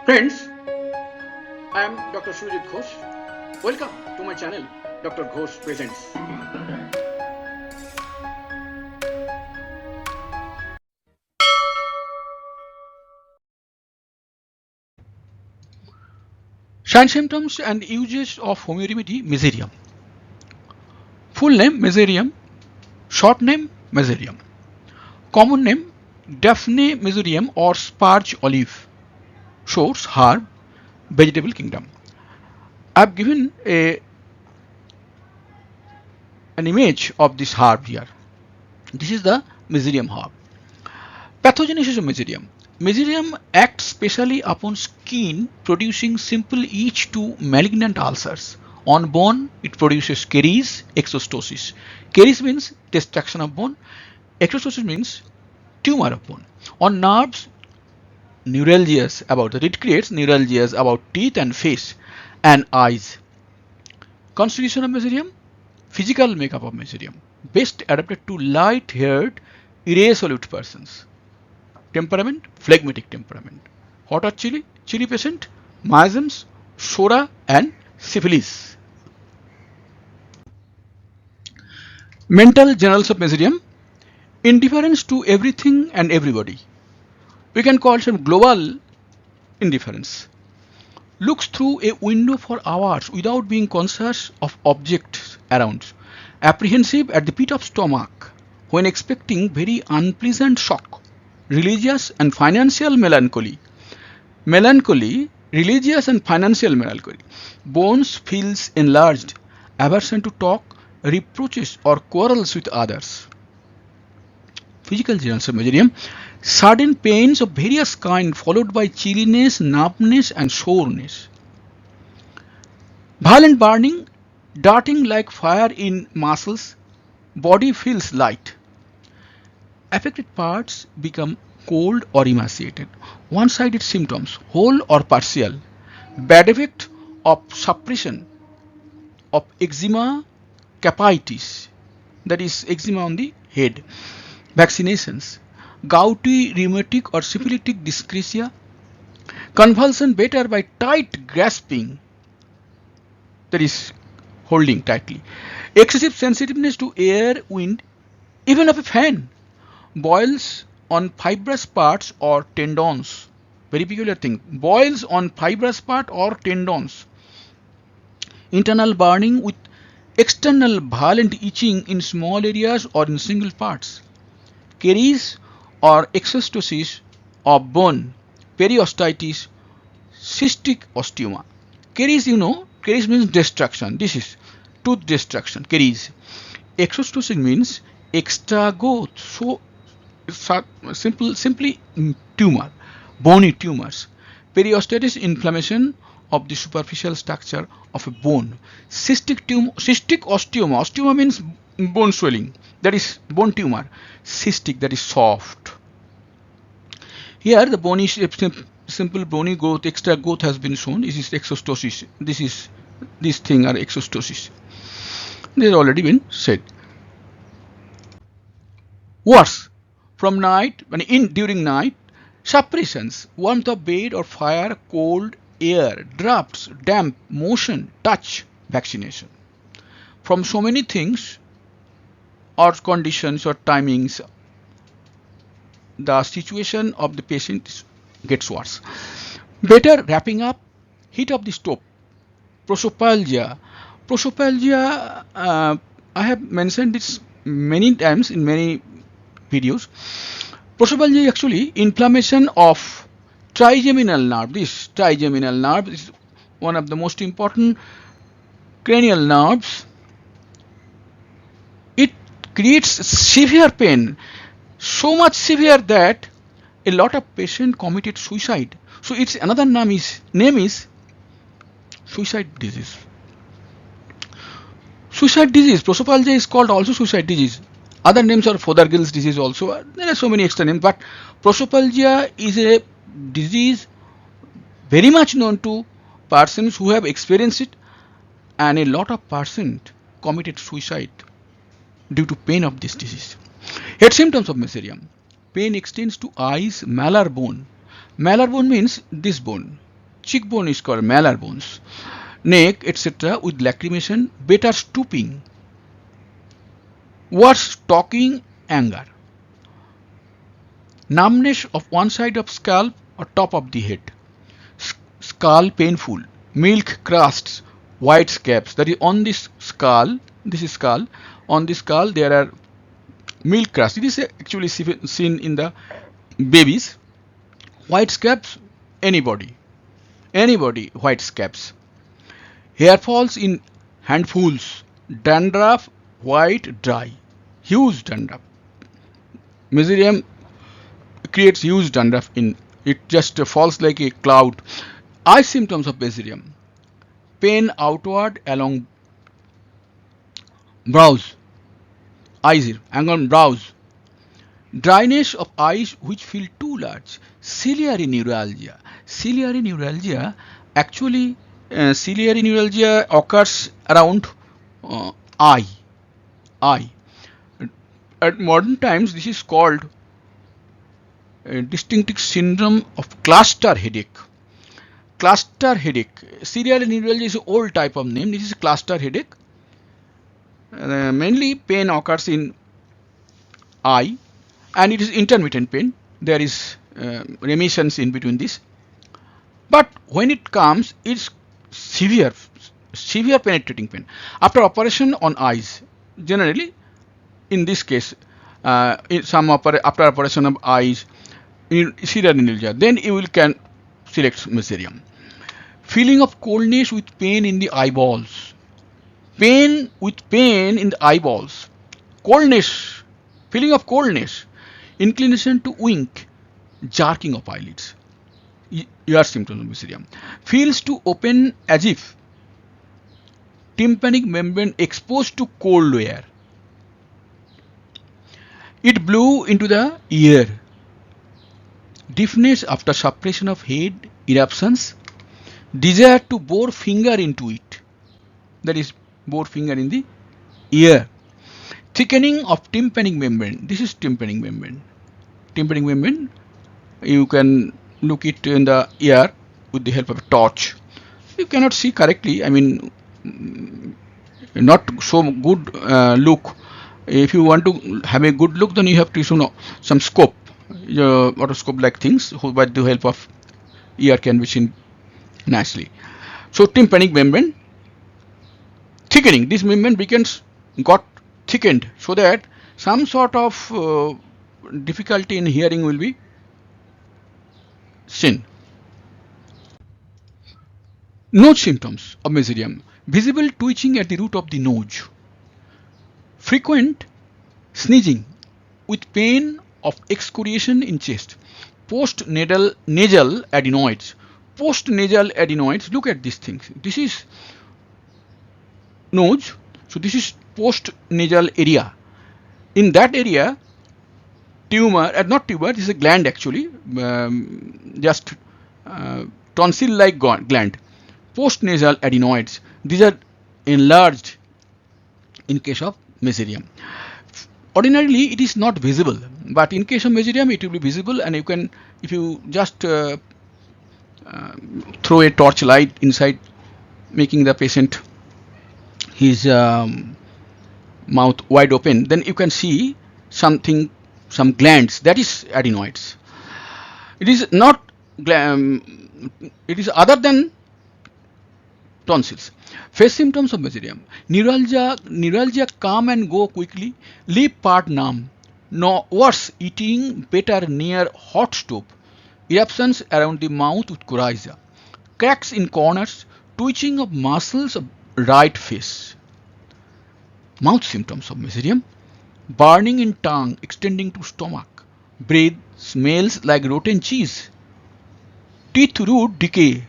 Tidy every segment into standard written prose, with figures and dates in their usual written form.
Friends, I am Dr. Sujit Ghosh. Welcome to my channel, Dr. Ghosh Presents. Signs, symptoms and uses of Homeo-Remedy Mezereum. Full name Mezereum, short name Mezereum. Common name Daphne Mezereum or sparge olive. Source herb, vegetable kingdom. I have given an image of this herb here. This is the Mezereum herb. Pathogenesis of Mezereum. Mezereum acts specially upon skin, producing simple itch to malignant ulcers. On bone, it produces caries, exostosis. Caries means destruction of bone. Exostosis means tumor of bone. On nerves, neuralgias about it creates neuralgias about teeth and face and eyes. Constitution of Mezereum. Physical makeup of Mezereum. Best adapted to light-haired, irresolute persons. Temperament, phlegmatic temperament. Hot or chilly? Chilly patient, miasms, Psora and syphilis. Mental generals of Mezereum. Indifference to everything and everybody. We can call some global indifference. Looks through a window for hours without being conscious of objects around. Apprehensive at the pit of stomach when expecting very unpleasant shock. Religious and financial melancholy. Melancholy, religious and financial melancholy. Bones feels enlarged. Aversion to talk, reproaches or quarrels with others. Physical generals of Mezereum. Sudden pains of various kinds followed by chilliness, numbness and soreness. Violent burning, darting like fire in muscles. Body feels light. Affected parts become cold or emaciated. One-sided symptoms, whole or partial. Bad effect of suppression of eczema capitis, that is eczema on the head. Vaccinations, gouty, rheumatic or syphilitic dyscrasia. Convulsion better by tight grasping, that is holding tightly. Excessive sensitiveness to air, wind, even of a fan. Boils on fibrous parts or tendons. Very peculiar thing. Boils on fibrous part or tendons. Internal burning with external violent itching in small areas or in single parts. Caries or exostosis of bone. Periostitis, cystic osteoma. Caries, caries means destruction. This is tooth destruction, caries. Exostosis means extra growth. So simply tumor, bony tumors. Periostitis, inflammation of the superficial structure of a bone. Cystic osteoma. Osteoma means bone swelling, that is bone tumor. Cystic, that is soft. Here the bony simple bony growth, extra growth has been shown. This is exostosis. These things are exostosis. This has already been said. Worse, from night, during night, suppressions, warmth of bed or fire, cold, air, drafts, damp, motion, touch, vaccination. From so many things or conditions or timings, the situation of the patient gets worse. Better wrapping up, heat of the stove. Prosopalgia. Prosopalgia, I have mentioned this many times in many videos. Prosopalgia is actually inflammation of trigeminal nerve. This trigeminal nerve is one of the most important cranial nerves. It creates severe pain, so much severe that a lot of patients committed suicide. So its another name is suicide disease. Suicide disease. Prosopalgia is called also suicide disease. Other names are Fothergill's disease also. There are so many extra names, but prosopalgia is a disease very much known to persons who have experienced it, and a lot of persons committed suicide due to pain of this disease. Head symptoms of Mezereum. Pain extends to eyes, malar bone. Malar bone means this bone. cheekbone is called malar bones, neck, etc. with lacrimation, better stooping, worse talking, anger, numbness of one side of scalp or top of the head, skull painful, milk crusts, white scabs. That is on this skull. This is skull. On the skull there are milk crust. It is actually seen in the babies. White scabs, anybody, white scabs. Hair falls in handfuls. Dandruff, white, dry. Huge dandruff. Mezereum creates huge dandruff in it, just falls like a cloud. Eye symptoms of Mezereum: pain outward along brows, eyes, along brows, dryness of eyes which feel too large, ciliary neuralgia. Ciliary neuralgia, actually, ciliary neuralgia occurs around eye. At modern times, this is called a distinctive syndrome of cluster headache. Cluster headache. Ciliary neuralgia is an old type of name. This is cluster headache. Mainly pain occurs in eye, and it is intermittent pain. There is remissions in between this. But when it comes, it's severe penetrating pain. After operation on eyes, generally, in this case, after operation of eyes, in ciliary neuralgia, then you can select Mezereum. Feeling of coldness with pain in the eyeballs. Pain in the eyeballs. Coldness. Feeling of coldness. Inclination to wink. Jerking of eyelids. Your symptoms of Mezereum. Feels to open as if tympanic membrane exposed to cold air. It blew into the ear. Deafness after suppression of head, eruptions. Desire to bore finger into it. That is, bore finger in the ear. Thickening of tympanic membrane. This is tympanic membrane. Tympanic membrane, you can look it in the ear with the help of a torch. You cannot see correctly. I mean, not so good look. If you want to have a good look, then you have to use some scope, otoscope like things, by the help of ear can be seen nicely. So tympanic membrane thickening. This membrane got thickened, so that some sort of difficulty in hearing will be seen. Nose symptoms of Mezereum: visible twitching at the root of the nose, frequent sneezing with pain of excoriation in chest, post-nasal adenoids. Post-nasal adenoids, look at these things. This is nose, so this is post-nasal area. In that area, tumor, not tumor, this is a gland actually, just tonsil-like gland. Post-nasal adenoids, these are enlarged in case of Mezereum. Ordinarily, it is not visible, but in case of Mezereum, it will be visible, and you can, if you just throw a torch light inside, making the patient his mouth wide open, then you can see some glands, that is adenoids. It is not it is other than tonsils. Face symptoms of Mezereum: neuralgia come and go quickly, lip part numb, no worse eating better near hot stove, eruptions around the mouth with coryza, cracks in corners, twitching of muscles of right face. Mouth symptoms of Mezereum: burning in tongue extending to stomach, breath smells like rotten cheese, teeth root decays.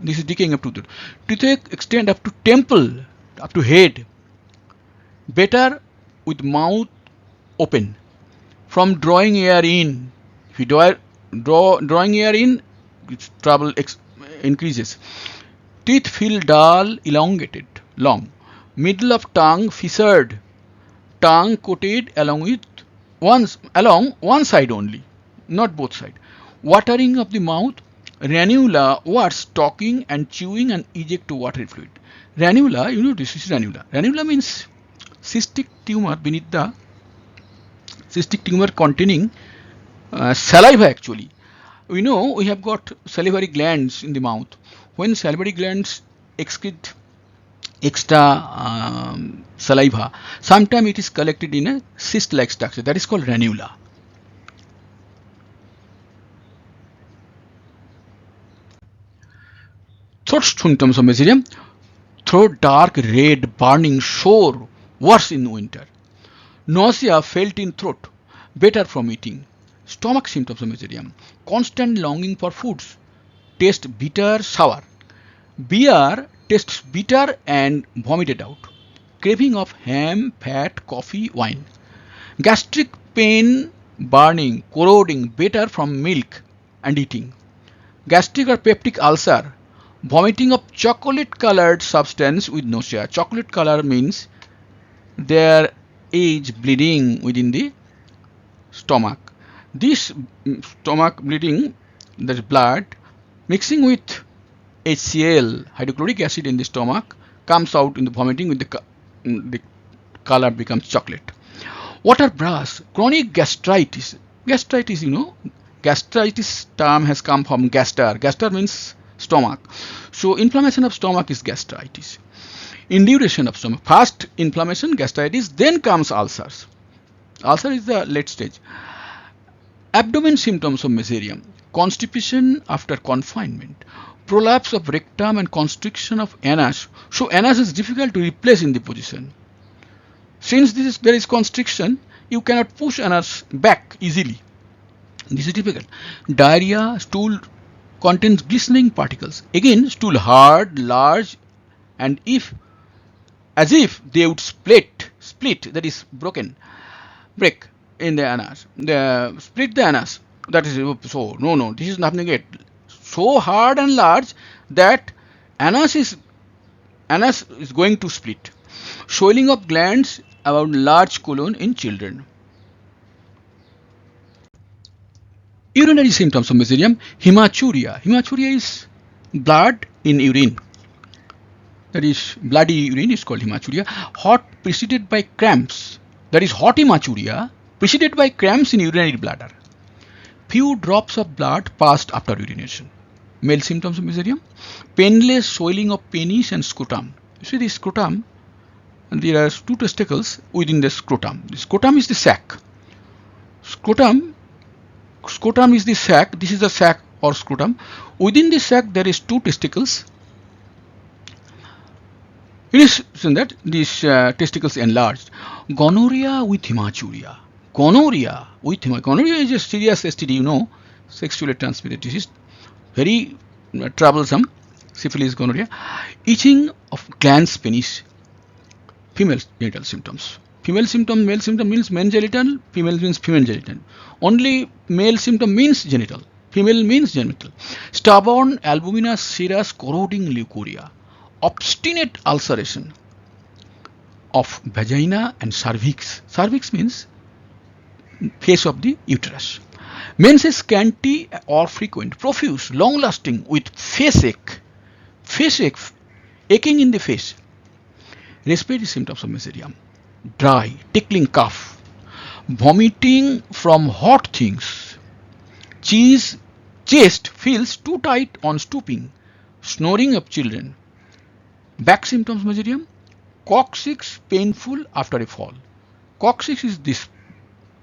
This is decaying up to the toothache, extend up to temple, up to head, better with mouth open, from drawing air in. If you drawing air in, its trouble increases. Teeth feel dull, elongated, long, middle of tongue fissured, tongue coated along one side only, not both sides. Watering of the mouth, Ranula, words talking and chewing and eject watery fluid. Ranula, this is ranula. Ranula means cystic tumor beneath the cystic tumor containing saliva actually. We have got salivary glands in the mouth. When salivary glands excrete extra saliva, sometimes it is collected in a cyst-like structure that is called ranula. Throat symptoms of Mezereum: throat dark, red, burning, sore, worse in winter. Nausea felt in throat, better from eating. Stomach symptoms of Mezereum: constant longing for foods, taste bitter, sour. Beer tastes bitter and vomited out. Craving of ham, fat, coffee, wine. Gastric pain, burning, corroding, better from milk and eating. Gastric or peptic ulcer, vomiting of chocolate colored substance with nausea. Chocolate color means there is bleeding within the stomach. This stomach bleeding, that is blood, mixing with HCl, hydrochloric acid in the stomach, comes out in the vomiting with the color becomes chocolate. Water brush, chronic gastritis. Gastritis, gastritis term has come from gaster. Gaster means stomach. So inflammation of stomach is gastritis. Induration of stomach. First inflammation, gastritis, then comes ulcers. Ulcer is the late stage. Abdomen symptoms of Mezereum: constipation after confinement, prolapse of rectum and constriction of anus. So anus is difficult to replace in the position. Since there is constriction, you cannot push anus back easily. This is difficult. Diarrhea, stool contains glistening particles. Again, stool hard, large, and as if they would split, that is break in the anus. Split the anus. That is so. No, this is nothing yet. So hard and large that anus is going to split. Swelling of glands about large colon in children. Urinary symptoms of Mezereum: hematuria. Hematuria is blood in urine. That is bloody urine is called hematuria. Hot preceded by cramps. That is hot hematuria preceded by cramps in urinary bladder. Few drops of blood passed after urination. Male symptoms of Mezereum: painless swelling of penis and scrotum. You see the scrotum, and there are two testicles within the scrotum. The scrotum is the sac. Scrotum is the sac. This is the sac or scrotum. Within the sac there is two testicles. It is seen that these testicles enlarged. Gonorrhea with hematuria. Gonorrhea is a serious STD, sexually transmitted disease. Very troublesome. Syphilis, gonorrhea. Itching of glans penis. Female genital symptoms. Female symptom, male symptom means men genital, female means female genital. Only male symptom means genital, female means genital. Stubborn, albuminous, serous, corroding leucorrhea. Obstinate ulceration of vagina and cervix. Cervix means face of the uterus. Menses scanty or frequent, profuse, long lasting with face ache, aching in the face. Respiratory symptoms of Mezereum: dry, tickling cough, vomiting from hot things, chest feels too tight on stooping, snoring of children. Back symptoms of Mezereum: coccyx painful after a fall. Coccyx is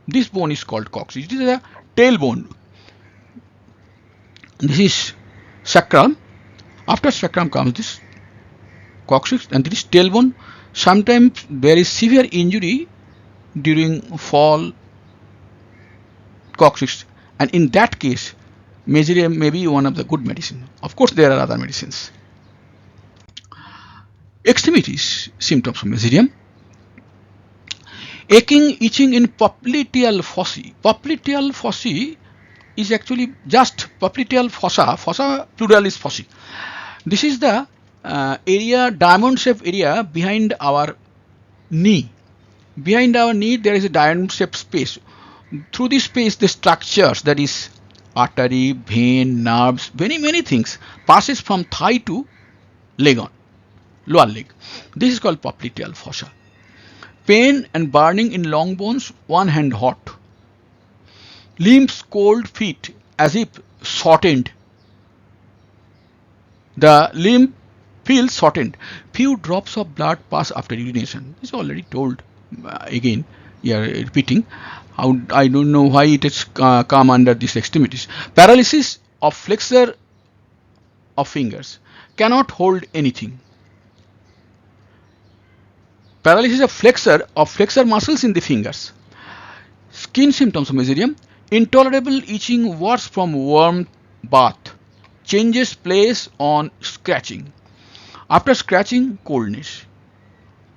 this bone is called coccyx. It is a tailbone. This is sacrum. After sacrum comes this coccyx and this tailbone. Sometimes there is severe injury during fall coccyx, and in that case Mezereum may be one of the good medicine. Of course there are other medicines. Extremities symptoms of Mezereum: aching, itching in popliteal fossae. Popliteal fossae is actually just popliteal fossa. Fossa plural is fossae. This is the area, diamond shaped area behind our knee. Behind our knee there is a diamond shaped space. Through this space the structures, that is artery, vein, nerves, many things passes from thigh to leg on, lower leg. This is called popliteal fossa. Pain and burning in long bones, one hand hot. Limbs cold, feet as if shortened. The limb feels shortened. Few drops of blood pass after urination. This is already told. Again, you are repeating. I don't know why it has come under these extremities. Paralysis of flexor of fingers. Cannot hold anything. Paralysis of flexor muscles in the fingers. Skin symptoms of Mezereum. Intolerable itching worse from warm bath. Changes place on scratching. After scratching, coldness.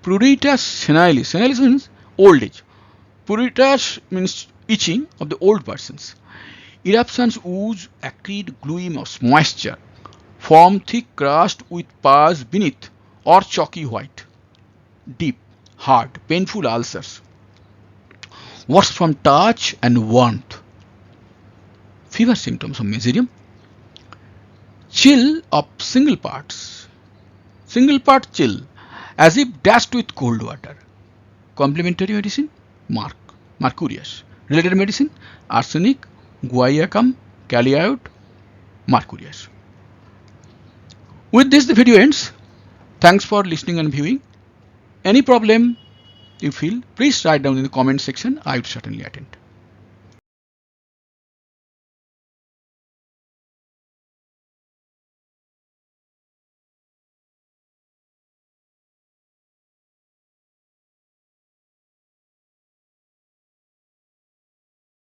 Pruritus senilis. Senilis means old age. Pruritus means itching of the old persons. Eruptions ooze acrid gluey moisture. Form thick crust with pus beneath or chalky white. Deep, hard, painful ulcers. Worse from touch and warmth. Fever symptoms of Mezereum. Chill of single parts. Single part chill as if dashed with cold water. Complementary medicine, mercurius. Related medicine, arsenic, guaiacum, caliode, mercurius. With this the video ends. Thanks for listening and viewing. Any problem you feel, please write down in the comment section. I would certainly attend.